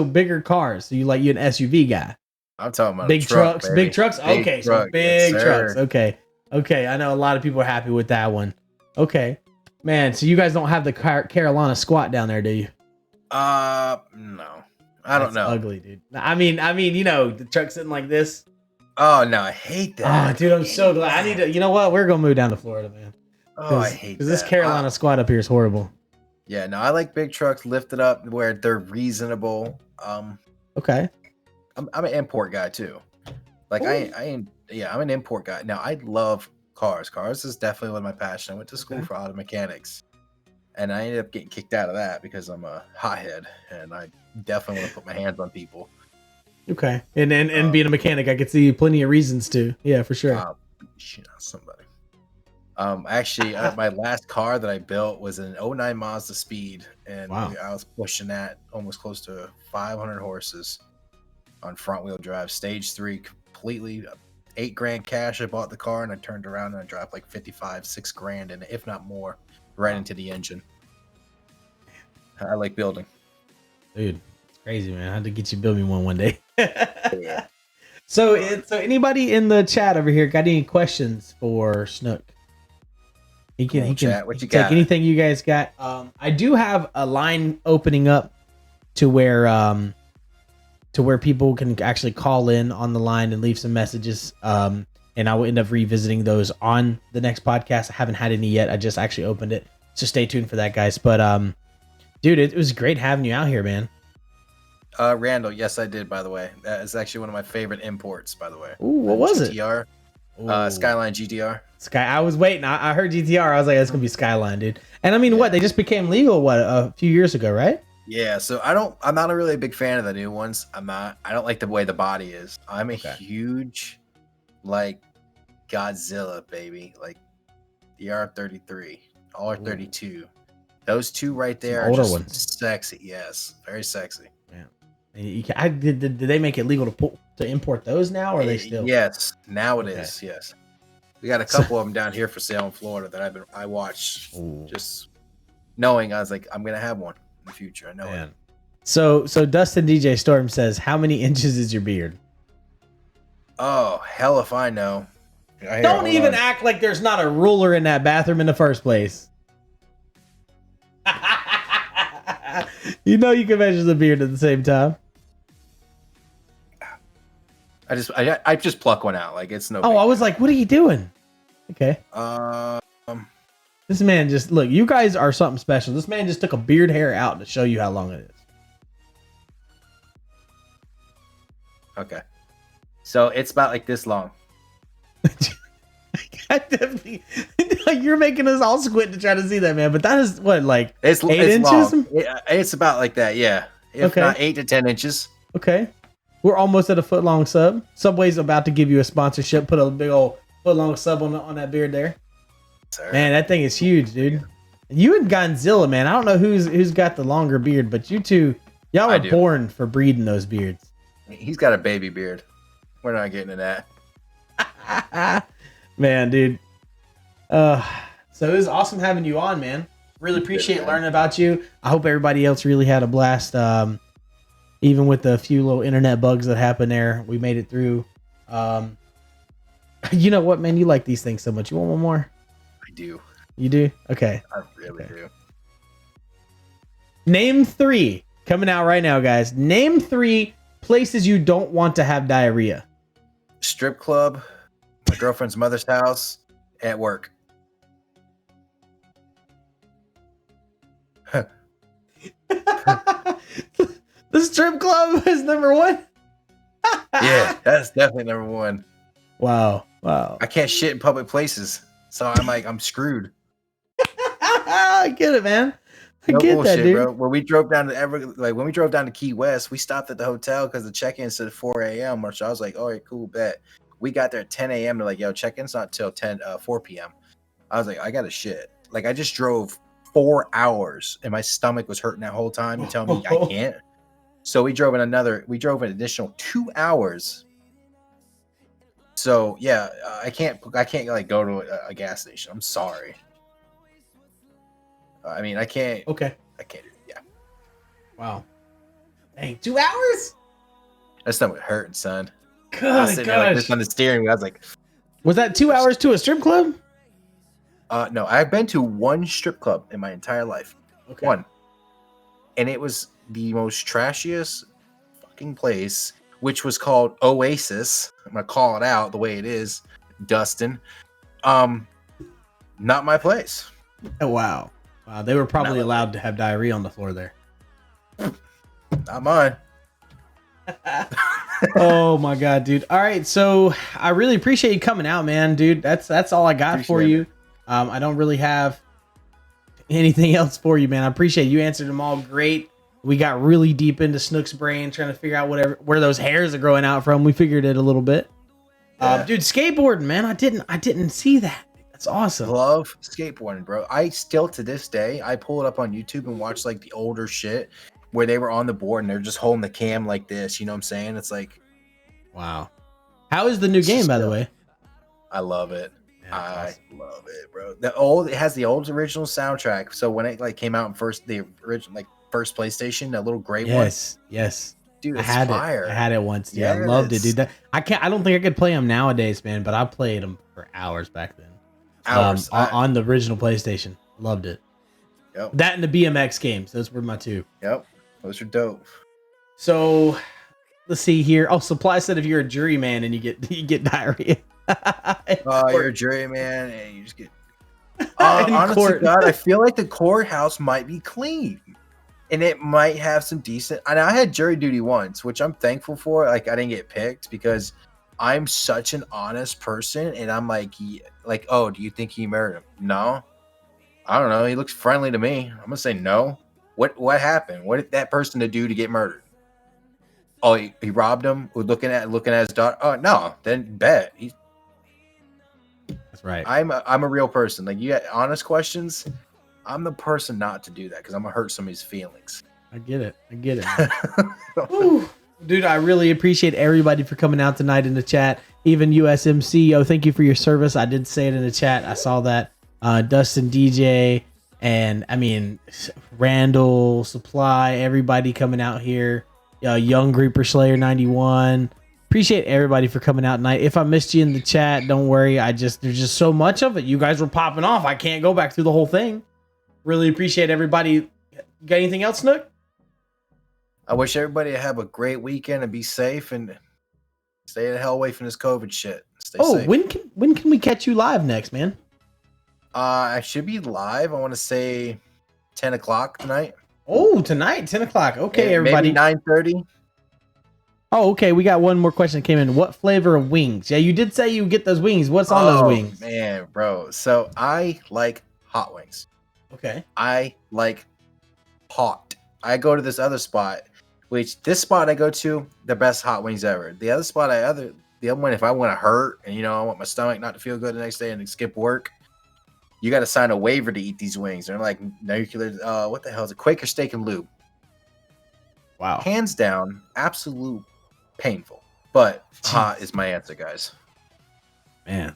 C: bigger cars. So you an SUV guy?
B: I'm talking about
C: big trucks.
B: baby.
C: Big trucks.
B: Big
C: Okay.
B: truck,
C: So big
B: yes,
C: trucks.
B: sir.
C: Okay. I know a lot of people are happy with that one. Okay, man. So you guys don't have the Carolina squat down there, do you?
B: No, I don't know.
C: Ugly, dude. I mean, the truck sitting like this.
B: Oh no, I hate that.
C: Oh, dude, I'm so glad. I need to. You know what? We're gonna move down to Florida, man.
B: Oh, I hate that.
C: Because this Carolina squat up here is horrible.
B: Yeah, no, I like big trucks lifted up where they're reasonable.
C: Okay.
B: I'm an import guy too. Like I'm an import guy. Now I love cars. Cars is definitely one of my passion. I went to school for auto mechanics, and I ended up getting kicked out of that because I'm a hothead, and I definitely want to put my hands on people.
C: Okay, and being a mechanic, I could see plenty of reasons to. Yeah, for sure.
B: Somebody. Actually, my last car that I built was an '09 Mazda Speed, and I was pushing that almost close to 500 horses on front wheel drive, stage 3, completely $8,000 cash. I bought the car and I turned around and I dropped like 55, $6,000, and if not more, right into the engine. I like building,
C: dude. It's crazy, man. I had to get you to build me one day. Yeah. So anybody in the chat over here got any questions for Snook? He can take anything you guys got. I do have a line opening up to where people can actually call in on the line and leave some messages. And I will end up revisiting those on the next podcast. I haven't had any yet. I just actually opened it. So stay tuned for that, guys. But dude, it was great having you out here, man.
B: Randall, yes, I did. By the way, that is actually one of my favorite imports. By the way,
C: Ooh, what was it?
B: GTR, Skyline GTR.
C: I was waiting. I heard GTR. I was like, that's gonna be Skyline, dude. And I mean, what? They just became legal a few years ago, right?
B: Yeah. So I'm not a really big fan of the new ones. I don't like the way the body is. I'm a huge, like, Godzilla baby, like the R33, R32. Those two right there are just sexy. Yes, very sexy.
C: Yeah. Did they make it legal to import those now, or are they still?
B: Yes, now it is. Yes, we got a couple of them down here for sale in Florida that I watched, just knowing I was like, I'm gonna have one in the future. I know it.
C: So Dustin DJ Storm says, how many inches is your beard?
B: Oh, hell if I know.
C: Don't even act like there's not a ruler in that bathroom in the first place. You know you can measure the beard at the same time.
B: I just pluck one out. Like, it's no.
C: Oh, I was like, what are you doing? Okay. This man just look. You guys are something special. This man just took a beard hair out to show you how long it is.
B: Okay. So it's about like this long.
C: I definitely, you're making us all squint to try to see that, man. But that is what, like,
B: it's
C: 8 inches?
B: Long. It's about like that, yeah. If not 8 to 10 inches.
C: Okay. We're almost at a foot long sub. Subway's about to give you a sponsorship. Put a big old foot long sub on that beard there. Sorry. Man, that thing is huge, dude. You and Godzilla, man. I don't know who's got the longer beard, but you two, y'all are born for breeding those beards.
B: He's got a baby beard. We're not getting to
C: that. Man, dude. So it was awesome having you on, man. Really appreciate learning about you. I hope everybody else really had a blast. Even with the few little internet bugs that happened there, we made it through. You know what, man? You like these things so much. You want one more?
B: I do.
C: You do? Okay.
B: I really do.
C: Name 3. Coming out right now, guys. Name 3 places you don't want to have diarrhea.
B: Strip club, my girlfriend's mother's house, at work.
C: The strip club is number 1.
B: Yeah, that's definitely number 1.
C: Wow.
B: I can't shit in public places, so I'm screwed.
C: I get it, man. I get
B: bullshit,
C: that, dude.
B: Bro. When we drove down to Key West, we stopped at the hotel because the check-in said 4 a.m. Which I was like, all right, cool, bet. We got there at 10 a.m. They're like, yo, check-in's not till 4 p.m. I was like, I got to shit. Like, I just drove 4 hours and my stomach was hurting that whole time. You tell me I can't. So we drove an additional 2 hours. So yeah, I can't like go to a gas station. I'm sorry. I mean, I can't.
C: Okay.
B: I can't. Yeah.
C: Wow. Dang, 2 hours?
B: That stomach hurting, son.
C: Good
B: I was sitting there like this on the steering wheel. I was like,
C: was that 2 hours to a strip club?
B: No, I've been to one strip club in my entire life.
C: Okay.
B: One. And it was the most trashiest fucking place, which was called Oasis. I'm gonna call it out the way it is, Dustin. Not my place.
C: Oh, wow. They were probably allowed to have diarrhea on the floor there.
B: Not mine.
C: Oh my god, dude. All right, so I really appreciate you coming out, man, dude. That's all I got for you. I don't really have anything else for you, man. I appreciate you answered them all great. We got really deep into Snook's brain, trying to figure out where those hairs are growing out from. We figured it a little bit. Dude, skateboarding, man. I didn't see that. That's awesome.
B: Love skateboarding, bro. I still to this day, I pull it up on YouTube and watch like the older shit where they were on the board and they're just holding the cam like this. You know what I'm saying? It's like,
C: wow. How is the new game, by the way?
B: I love it.
C: Yeah,
B: I love it, bro. It has the old original soundtrack. So when it like came out in first PlayStation, that little gray one.
C: Yes.
B: Dude, it's
C: fire. I had it once. Dude. Yes. I loved it, dude. I don't think I could play them nowadays, man. But I played them for hours back then.
B: Hours
C: on the original PlayStation. Loved it.
B: Yep.
C: That and the BMX games. Those were my two.
B: Yep. Those are dope.
C: So let's see here. Oh, Supply said if you're a juryman and you get diarrhea.
B: You're a juryman and you just get. Honestly, God, I feel like the courthouse might be clean. and it might have some decent. And I had jury duty once, which I'm thankful for. Like I didn't get picked because I'm such an honest person, and I'm like, oh, do you think he murdered him? No, I don't know. He looks friendly to me. I'm gonna say no. What happened? What did that person to do to get murdered? Oh, he robbed him. We're looking at his daughter. Oh no, then bet.
C: That's right.
B: I'm a real person. Like you got honest questions. I'm the person not to do that because I'm gonna hurt somebody's feelings.
C: I get it. Whew. Dude, I really appreciate everybody for coming out tonight in the chat. Even USMC, yo, thank you for your service. I did say it in the chat. I saw that. Dustin DJ and I mean Randall Supply, everybody coming out here. Young Reaper Slayer 91. Appreciate everybody for coming out tonight. If I missed you in the chat, don't worry. There's just so much of it. You guys were popping off. I can't go back through the whole thing. Really appreciate everybody. Got anything else, Snook?
B: I wish everybody have a great weekend and be safe and stay the hell away from this COVID shit. Stay safe.
C: When can we catch you live next, man?
B: I should be live. I want to say 10 o'clock tonight.
C: Oh, tonight, 10 o'clock. Okay, everybody.
B: Maybe 9:30.
C: Oh, okay. We got one more question that came in. What flavor of wings? Yeah, you did say you get those wings. What's on those wings?
B: Man, bro. So I like hot wings.
C: Okay.
B: I like hot. I go to this other spot, which this spot I go to, the best hot wings ever. The other spot the other one, if I want to hurt and I want my stomach not to feel good the next day and skip work, you got to sign a waiver to eat these wings. They're like nuclear. What the hell is it? Quaker Steak and Lube.
C: Wow.
B: Hands down, absolute painful. But hot is my answer, guys.
C: Man.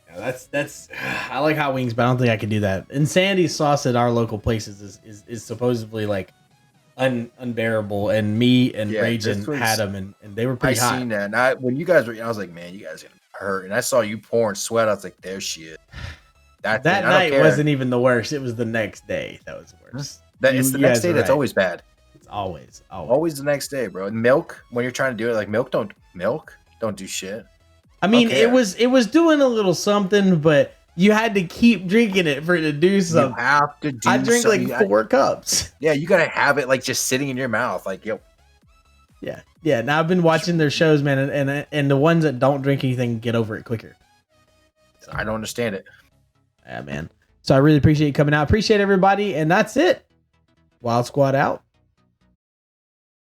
C: Yeah, that's I like hot wings, but I don't think I could do that. Insanity sauce at our local places is supposedly like unbearable, and me and Ragin had them and they were pretty hot.
B: I seen that. And when you guys were, I was like, man, you guys are gonna hurt. And I saw you pouring sweat. I was like, there's shit.
C: That night wasn't even the worst. It was the next day that was worse.
B: It's the next day that's always bad.
C: It's always
B: the next day, bro. Milk, when you're trying to do it, like milk don't do shit.
C: I mean, it was doing a little something, but you had to keep drinking it for it to do something.
B: You have to do.
C: I drink
B: something.
C: like 4 cups.
B: Yeah, you gotta have it like just sitting in your mouth, like yo.
C: Yeah. Now I've been watching their shows, man, and the ones that don't drink anything get over it quicker.
B: So, I don't understand it.
C: Yeah, man. So I really appreciate you coming out. Appreciate everybody, and that's it. Wild Squad out.